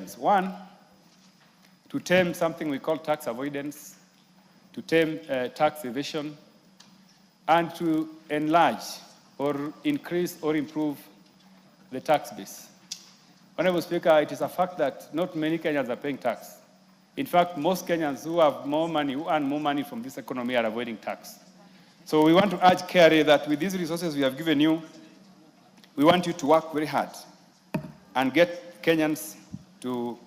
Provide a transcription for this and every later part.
directions. One, to tame something we call tax avoidance, to tame tax evasion, and to enlarge or increase or improve the tax base. Honorable Speaker, it is a fact that not many Kenyans are paying tax. In fact, most Kenyans who have more money, who earn more money from this economy are avoiding tax. So we want to urge KRA that with these resources we have given you, we want you to work very hard and get Kenyans to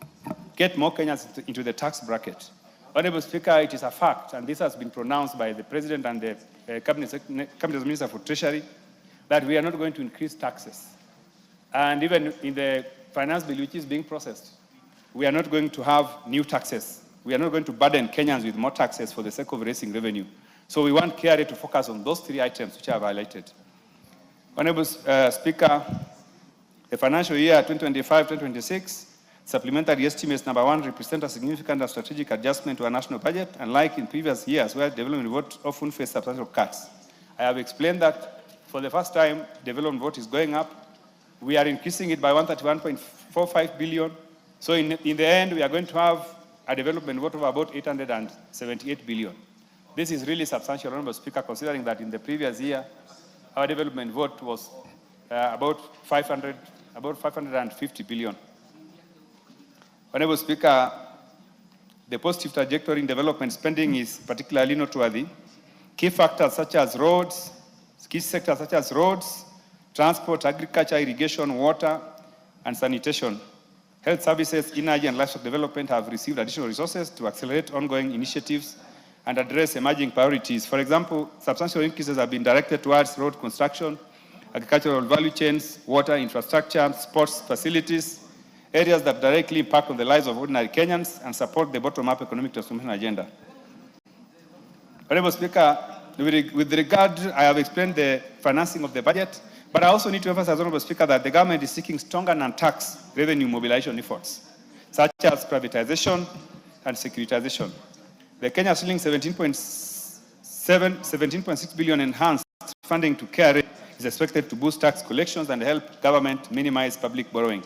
get more Kenyans into the tax bracket. Honorable Speaker, it is a fact, and this has been pronounced by the President and the Cabinet Minister for Treasury, that we are not going to increase taxes. And even in the finance bill which is being processed, we are not going to have new taxes. We are not going to burden Kenyans with more taxes for the sake of raising revenue. So we want KRA to focus on those three items which I have highlighted. Honorable Speaker, the financial year 2025-2026, supplementary estimates number 1 represent a significant and strategic adjustment to our national budget, unlike in previous years where development vote often face substantial cuts. I have explained that for the first time, development vote is going up. We are increasing it by 131.45 billion. So in the end, we are going to have a development vote of about 878 billion. This is really substantial, Honorable Speaker, considering that in the previous year, our development vote was about 550 billion. Honorable Speaker, the positive trajectory in development spending is particularly noteworthy. Key sectors such as roads, transport, agriculture, irrigation, water, and sanitation, health services, energy, and livestock development have received additional resources to accelerate ongoing initiatives and address emerging priorities. For example, substantial increases have been directed towards road construction, agricultural value chains, water infrastructure, sports facilities, areas that directly impact on the lives of ordinary Kenyans and support the bottom-up economic transformation agenda. Honorable Speaker, with regard, I have explained the financing of the budget, but I also need to emphasize, Honorable Speaker, that the government is seeking stronger non-tax revenue mobilization efforts, such as privatization and securitization. The Kenya shilling 17.6 billion enhanced funding to KRA is expected to boost tax collections and help government minimize public borrowing.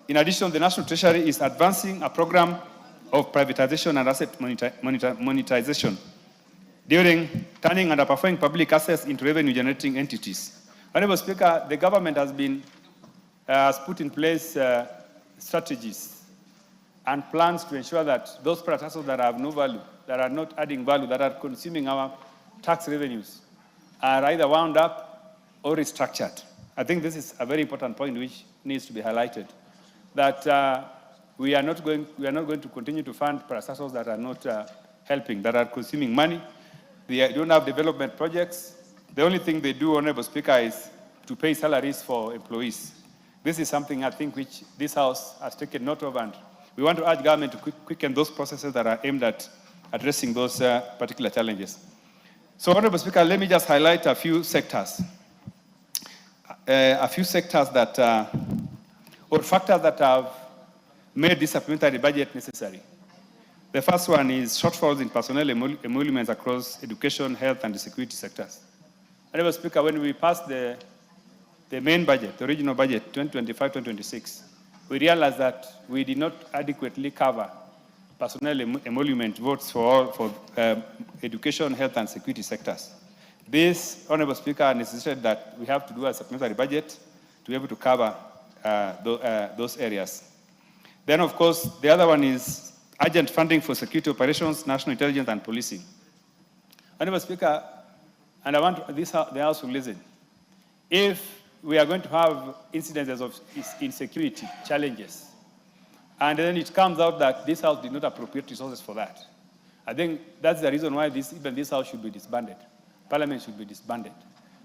In addition, the National Treasury is advancing a program of privatization and asset monetization during turning underperforming public assets into revenue-generating entities. Honorable Speaker, the government has put in place strategies and plans to ensure that those practices that have no value, that are not adding value, that are consuming our tax revenues, are either wound up or restructured. I think this is a very important point which needs to be highlighted, that we are not going to continue to fund practices that are not helping, that are consuming money. They don't have development projects. The only thing they do, Honorable Speaker, is to pay salaries for employees. This is something I think which this House has taken note of, and we want to urge government to quicken those processes that are aimed at addressing those particular challenges. So, Honorable Speaker, let me just highlight a few sectors. That, or factors that have made this supplementary budget necessary. The first one is shortfalls in personnel emoluments across education, health, and the security sectors. Honorable Speaker, when we passed the main budget, the original budget, 2025-2026, we realized that we did not adequately cover personnel emolument votes for education, health, and security sectors. This, Honorable Speaker, necessitated that we have to do a supplementary budget to be able to cover those areas. Then, of course, the other one is urgent funding for security operations, national intelligence, and policing. Honorable Speaker, and I want the House to listen. If we are going to have incidences of insecurity challenges, and then it comes out that this House did not appropriate resources for that, I think that's the reason why even this House should be disbanded. Parliament should be disbanded.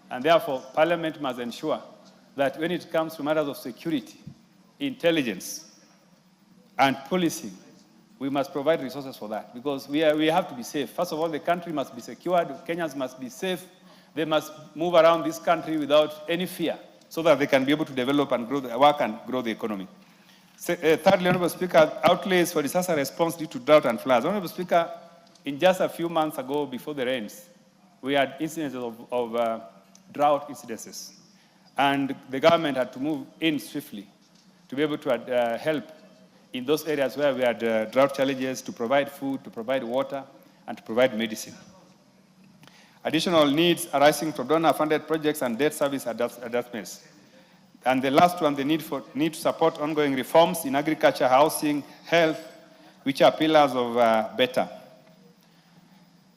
And therefore, Parliament must ensure that when it comes to matters of security, intelligence, and policing, we must provide resources for that, because we have to be safe. First of all, the country must be secured. Kenyans must be safe. They must move around this country without any fear, so that they can be able to develop and work and grow the economy. Thirdly, Honorable Speaker, outlays for disaster response due to drought and floods. Honorable Speaker, in just a few months ago, before the rains, we had incidents of drought incidences, and the government had to move in swiftly to be able to help in those areas where we had drought challenges, to provide food, to provide water, and to provide medicine. Additional needs arising from donor-funded projects and debt service adjustments. And the last one, the need to support ongoing reforms in agriculture, housing, health, which are pillars of better.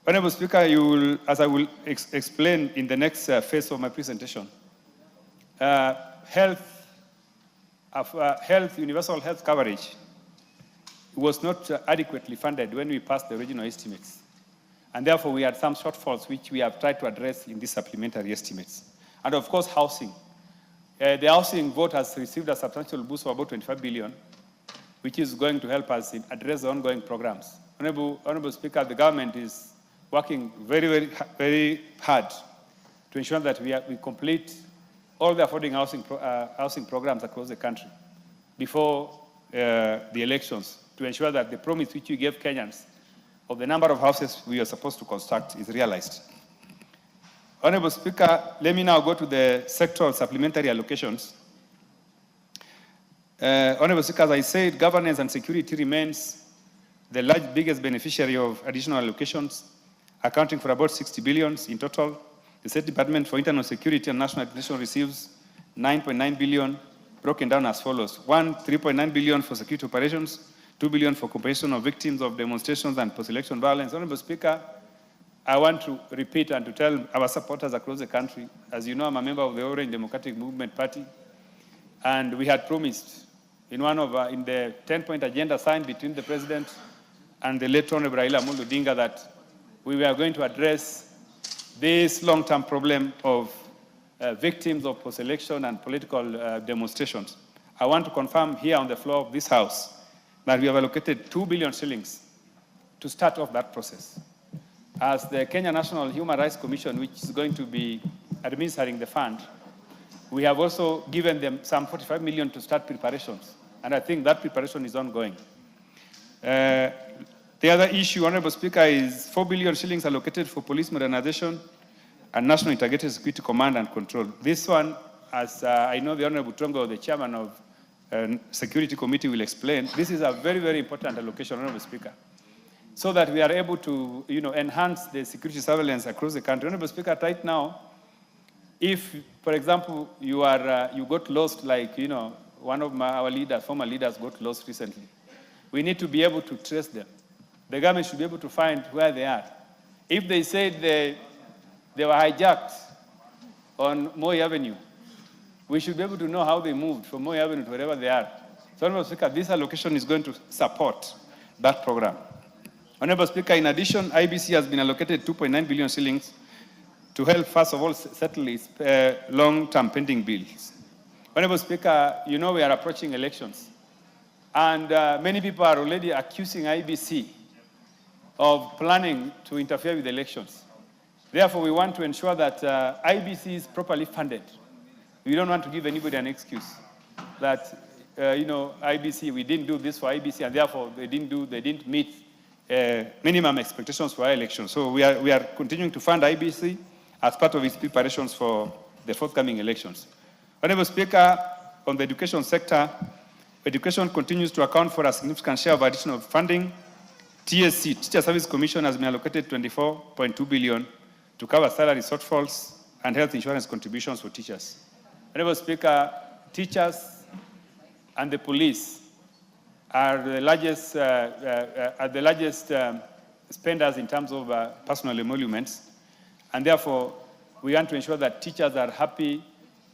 Honorable Speaker, you will, as I will explain in the next phase of my presentation, universal health coverage was not adequately funded when we passed the original estimates. And therefore, we had some shortfalls which we have tried to address in these supplementary estimates. And of course, housing. The housing vote has received a substantial boost of about 25 billion, which is going to help us address the ongoing programs. Honorable Speaker, the government is working very, very hard to ensure that we complete all the affording housing programs across the country before the elections, to ensure that the promise which you gave Kenyans of the number of houses we are supposed to construct is realized. Honorable Speaker, let me now go to the sectoral supplementary allocations. Honorable Speaker, as I said, governance and security remains the biggest beneficiary of additional allocations, accounting for about 60 billion in total. The State Department for Internal Security and National Administration receives 9.9 billion, broken down as follows. 3.9 billion for security operations, 2 billion for compensation of victims of demonstrations and post-election violence. Honorable Speaker, I want to repeat and to tell our supporters across the country, as you know, I'm a member of the Orange Democratic Movement Party, and we had promised in in the 10-point agenda signed between the President and the late Honorable Raila Amolo Odinga that we were going to address this long-term problem of victims of post-election and political demonstrations. I want to confirm here on the floor of this House that we have allocated 2 billion shillings to start off that process. As the Kenya National Human Rights Commission, which is going to be administering the fund, we have also given them some 45 million to start preparations. And I think that preparation is ongoing. The other issue, Honorable Speaker, is 4 billion shillings allocated for police modernization and National Integrated Security Command and Control. This one, as I know the Honorable Tongo, the chairman of Security Committee, will explain, this is a very, very important allocation, Honorable Speaker, so that we are able to enhance the security surveillance across the country. Honorable Speaker, right now, if, for example, you got lost, like one of our leaders, former leaders, got lost recently, we need to be able to trace them. The government should be able to find where they are. If they said they were hijacked on Moi Avenue, we should be able to know how they moved from Moi Avenue to wherever they are. So, Honorable Speaker, this allocation is going to support that program. Honorable Speaker, in addition, IBC has been allocated 2.9 billion shillings to help, first of all, settle its long-term pending bills. Honorable Speaker, we are approaching elections, and many people are already accusing IBC of planning to interfere with elections. Therefore, we want to ensure that IBC is properly funded. We don't want to give anybody an excuse that, IBC, we didn't do this for IBC, and therefore they didn't meet minimum expectations for our elections. So we are continuing to fund IBC as part of its preparations for the forthcoming elections. Honorable Speaker, on the education sector, education continues to account for a significant share of additional funding. TSC, Teacher Service Commission, has been allocated 24.2 billion to cover salary shortfalls and health insurance contributions for teachers. Honorable Speaker, teachers and the police are the largest, spenders in terms of personal emoluments, and therefore we want to ensure that teachers are happy.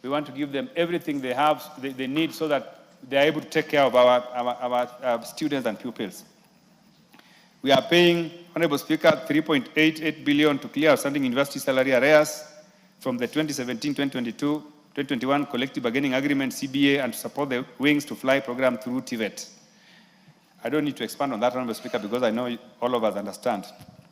We want to give them everything they need, so that they are able to take care of our students and pupils. We are paying, Honorable Speaker, 3.88 billion to clear outstanding university salary arrears from the 2017-2022-2021 collective bargaining agreement, CBA, and to support the Wings to Fly program through TVET. I don't need to expand on that, Honorable Speaker, because I know all of us understand.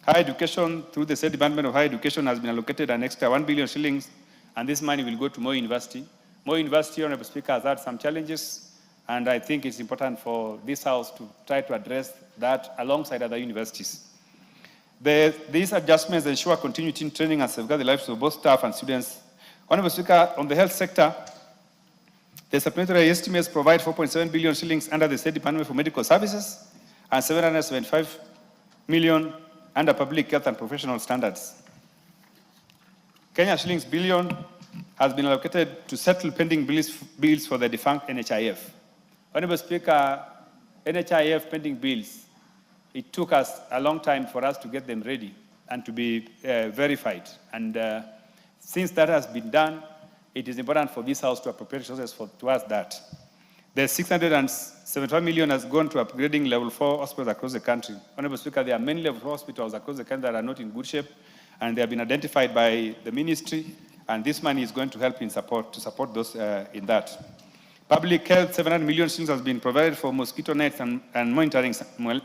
Higher education, through the State Department of Higher Education, has been allocated an extra 1 billion shillings, and this money will go to Moi University. Moi University, Honorable Speaker, has had some challenges, and I think it's important for this House to try to address that alongside other universities. These adjustments ensure continuity in training and safeguard the lives of both staff and students. Honorable Speaker, on the health sector, The supplementary estimates provide 4.7 billion shillings under the State Department for Medical Services and 775 million under public health and professional standards. Kenya shillings billion has been allocated to settle pending bills for the defunct NHIF. Honorable Speaker, NHIF pending bills, it took us a long time for us to get them ready and to be verified. And since that has been done, it is important for this House to appropriate resources towards that. The 675 million has gone to upgrading level 4 hospitals across the country. Honorable Speaker, there are many level 4 hospitals across the country that are not in good shape, and they have been identified by the ministry, and this money is going to help to support those in that. Public health, 700 million shillings has been provided for mosquito nets and monitoring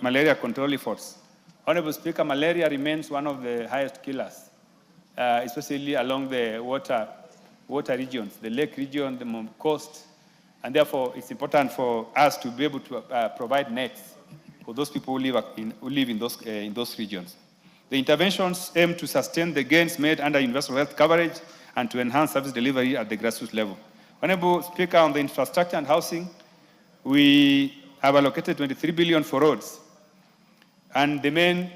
malaria control efforts. Honorable Speaker, malaria remains one of the highest killers, especially along the water regions, the lake region, the coast, and therefore it's important for us to be able to provide nets for those people who live in those regions. The interventions aim to sustain the gains made under universal health coverage and to enhance service delivery at the grassroots level. Honorable Speaker, on the infrastructure and housing, we have allocated 23 billion for roads. And the main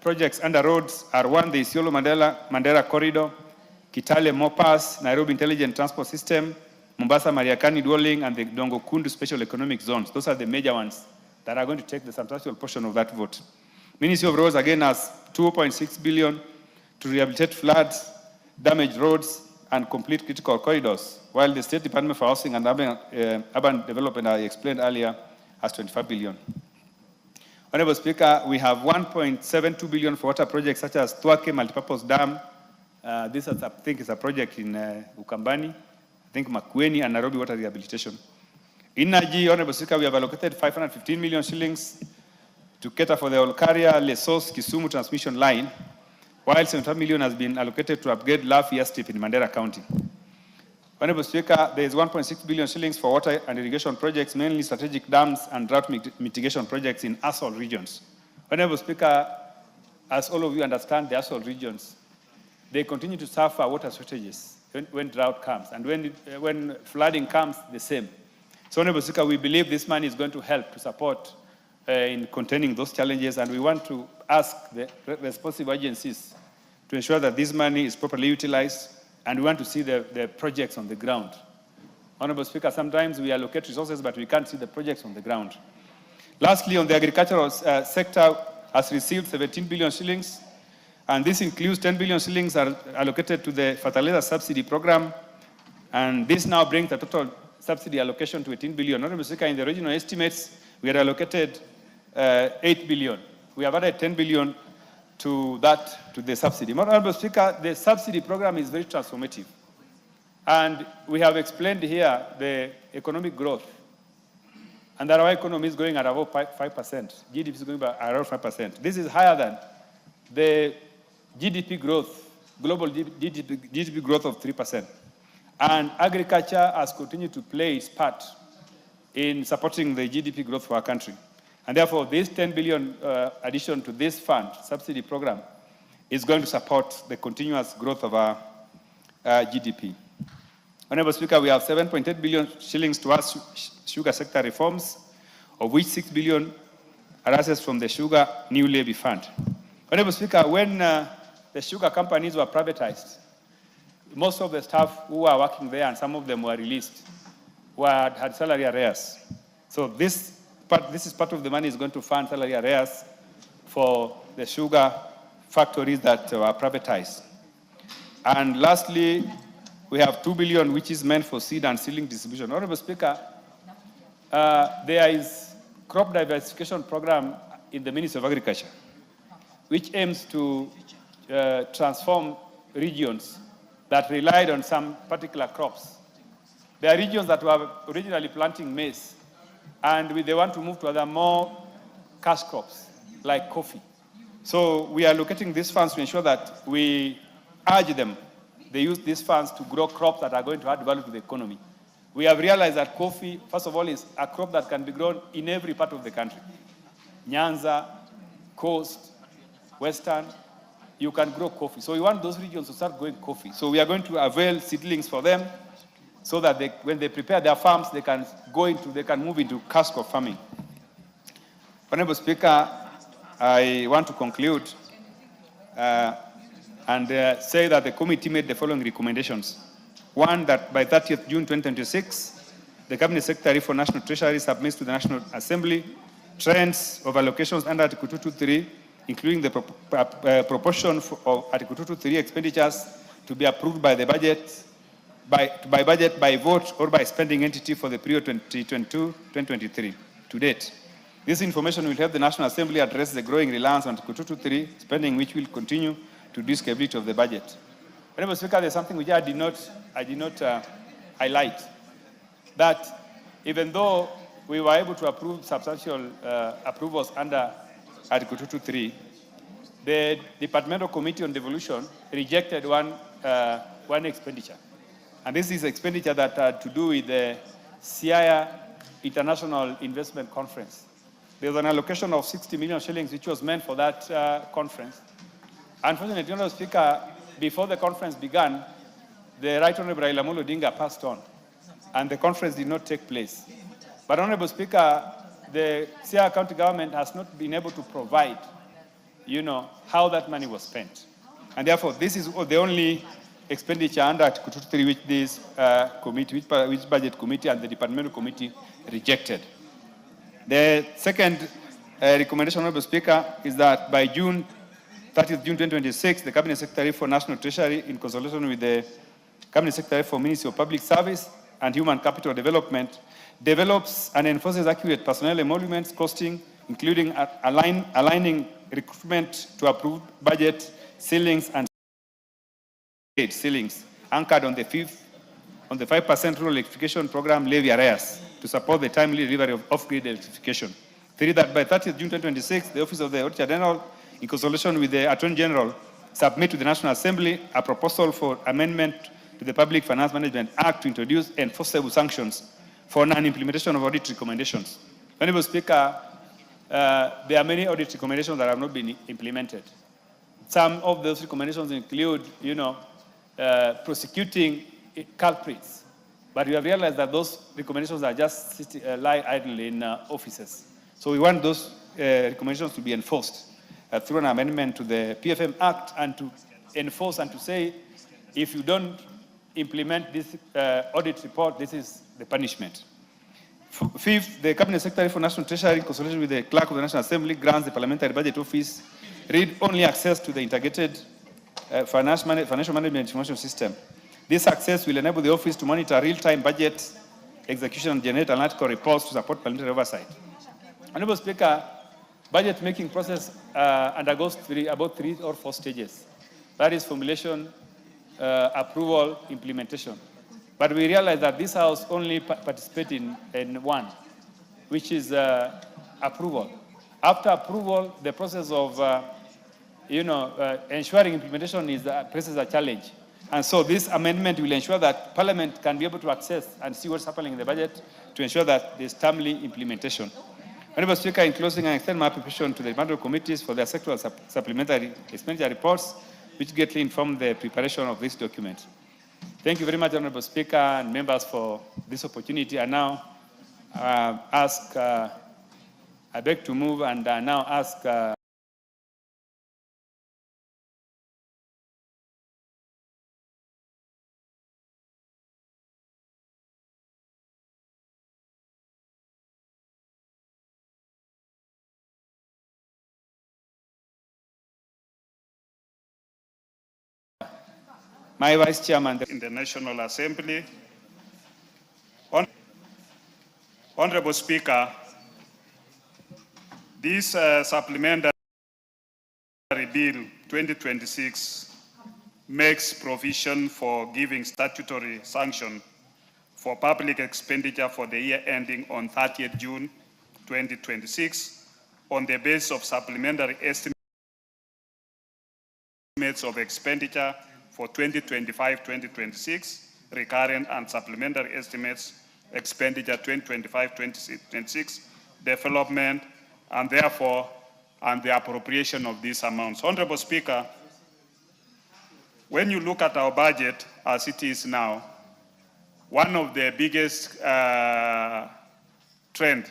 projects under roads are one, the Isiolo-Mandera Corridor, Kitale-Mopas, Nairobi Intelligent Transport System, Mombasa-Mariakani Dwelling, and the Dongo-Kundu Special Economic Zones. Those are the major ones that are going to take the substantial portion of that vote. Ministry of Roads, again, has 2.6 billion to rehabilitate floods, damaged roads, and complete critical corridors, while the State Department for Housing and Urban Development, I explained earlier, has 25 billion. Honorable Speaker, we have 1.72 billion for water projects such as Twake Multipurpose Dam. This, I think, is a project in Ukambani, I think Makueni and Nairobi Water Rehabilitation. In Energy, Honorable Speaker, we have allocated 515 million shillings to cater for the Olkaria, Lesos, Kisumu transmission line, while 75 million has been allocated to upgrade Lafi Airstrip in Mandera County. Honorable Speaker, there is 1.6 billion shillings for water and irrigation projects, mainly strategic dams and drought mitigation projects in ASOL regions. Honorable Speaker, as all of you understand, the ASOL regions, they continue to suffer water shortages when drought comes, and when flooding comes, the same. So, Honorable Speaker, we believe this money is going to help to support in containing those challenges, and we want to ask the responsive agencies to ensure that this money is properly utilized, and we want to see the projects on the ground. Honorable Speaker, sometimes we allocate resources, but we can't see the projects on the ground. Lastly, on the agricultural sector, has received 17 billion shillings, and this includes 10 billion shillings are allocated to the fertilizer subsidy program, and this now brings the total subsidy allocation to 18 billion. Honorable Speaker, in the regional estimates, we are allocated 8 billion. We have added 10 billion to the subsidy. Honorable Speaker, the subsidy program is very transformative. And we have explained here the economic growth. And that our economy is going at about 5%. GDP is going by around 5%. This is higher than the GDP growth, global GDP growth of 3%. And agriculture has continued to play its part in supporting the GDP growth for our country. And therefore, this 10 billion addition to this fund, subsidy program, is going to support the continuous growth of our GDP. Honorable Speaker, we have 7.8 billion shillings towards sugar sector reforms, of which 6 billion arises from the Sugar New Levy Fund. Honorable Speaker, when the sugar companies were privatized, most of the staff who were working there, and some of them were released, had salary arrears. So this is part of the money is going to fund salary arrears for the sugar factories that were privatized. And lastly, we have 2 billion, which is meant for seed and seedling distribution. Honorable Speaker, there is crop diversification program in the Ministry of Agriculture, which aims to transform regions that relied on some particular crops. There are regions that were originally planting maize, and they want to move to other more cash crops, like coffee. So we are allocating these funds to ensure that we urge them. They use these funds to grow crops that are going to add value to the economy. We have realized that coffee, first of all, is a crop that can be grown in every part of the country. Nyanza, Coast, Western, you can grow coffee. So we want those regions to start growing coffee. So we are going to avail seedlings for them so that when they prepare their farms, they can move into cash crop farming. Honorable Speaker, I want to conclude and say that the committee made the following recommendations. One, that by 30th June 2026, the Cabinet Secretary for National Treasury submits to the National Assembly trends of allocations under Article 223, including the proportion of Article 223 expenditures to be approved by the budget, by vote or by spending entity for the period 2022-2023 to date. This information will help the National Assembly address the growing reliance on Article 223 spending, which will continue to reduce stability of the budget. Honorable Speaker, there's something which I did not highlight, that even though we were able to approve substantial approvals under Article 223, the Departmental Committee on Devolution rejected one expenditure. And this is expenditure that had to do with the CIA International Investment Conference. There was an allocation of 60 million shillings, which was meant for that conference. Unfortunately, Honorable Speaker, before the conference began, the Right Honorable Raila Amolo Odinga passed on, and the conference did not take place. But Honorable Speaker, the CIA County government has not been able to provide, how that money was spent. And therefore, this is the only expenditure under Article 223 which this committee, which budget committee and the departmental committee rejected. The second recommendation, Honorable Speaker, is that by 30th June 2026, the Cabinet Secretary for National Treasury, in consultation with the Cabinet Secretary for Ministry of Public Service and Human Capital Development, develops and enforces accurate personnel emoluments costing, including aligning recruitment to approved budget ceilings and ceilings, anchored on the 5% rural electrification program levy arrears to support the timely delivery of off-grid electrification. 3, that by 30th June 2026, the Office of the Auditor General, in consultation with the Attorney General, submit to the National Assembly a proposal for amendment to the Public Finance Management Act to introduce enforceable sanctions for non-implementation of audit recommendations. Honorable Speaker, there are many audit recommendations that have not been implemented. Some of those recommendations include, prosecuting culprits. But we have realized that those recommendations are just lie idle in offices. So we want those recommendations to be enforced through an amendment to the PFM Act, and to enforce and to say, if you don't implement this audit report, this is the punishment. 5th, the Cabinet Secretary for National Treasury, in consultation with the Clerk of the National Assembly, grants the Parliamentary Budget Office read-only access to the Integrated Financial Management Information System. This access will enable the Office to monitor real-time budget execution and generate analytical reports to support parliamentary oversight. Honorable Speaker, budget making process undergoes about 3 or 4 stages. That is formulation, approval, implementation. But we realize that this House only participates in one, which is approval. After approval, the process of ensuring implementation presses a challenge. And so this amendment will ensure that Parliament can be able to access and see what's happening in the budget to ensure that there's timely implementation. Honorable Speaker, in closing, I extend my appreciation to the departmental committees for their sectoral supplementary expenditure reports, which greatly inform the preparation of this document. Thank you very much, Honorable Speaker and members, for this opportunity. I now I beg to move, and I now ask my Vice Chairman in the National Assembly. Honorable Speaker, this supplementary bill 2026 makes provision for giving statutory sanction for public expenditure for the year ending on 30th June 2026 on the basis of supplementary estimates of expenditure for 2025-2026, recurrent and supplementary estimates, expenditure 2025-2026, development, and therefore, and the appropriation of these amounts. Honorable Speaker, when you look at our budget as it is now, one of the biggest trend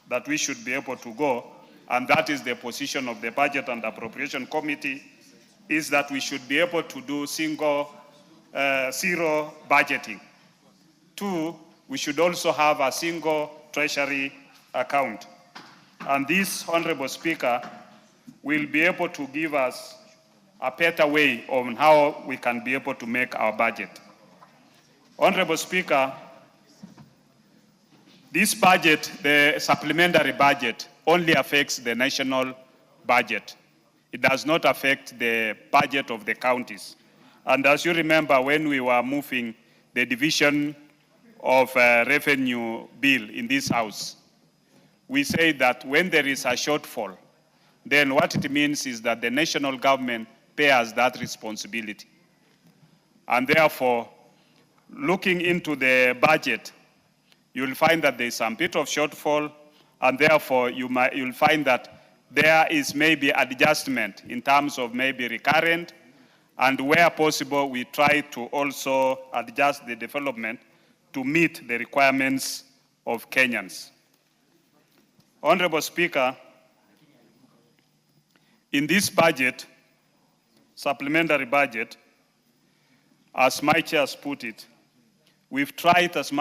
that we should be able to go, and that is the position of the Budget and Appropriation Committee, is that we should be able to do zero budgeting. 2, we should also have a single treasury account. And this, Honorable Speaker, will be able to give us a better way on how we can be able to make our budget. Honorable Speaker, this budget, the supplementary budget, only affects the national budget. It does not affect the budget of the counties. And as you remember, when we were moving the division of revenue bill in this House, we say that when there is a shortfall, then what it means is that the national government bears that responsibility. And therefore, looking into the budget, you'll find that there's some bit of shortfall, and therefore you'll find that there is maybe adjustment in terms of maybe recurrent, and where possible, we try to also adjust the development to meet the requirements of Kenyans. Honorable Speaker, in this budget, supplementary budget, as my chair has put it, we've tried as much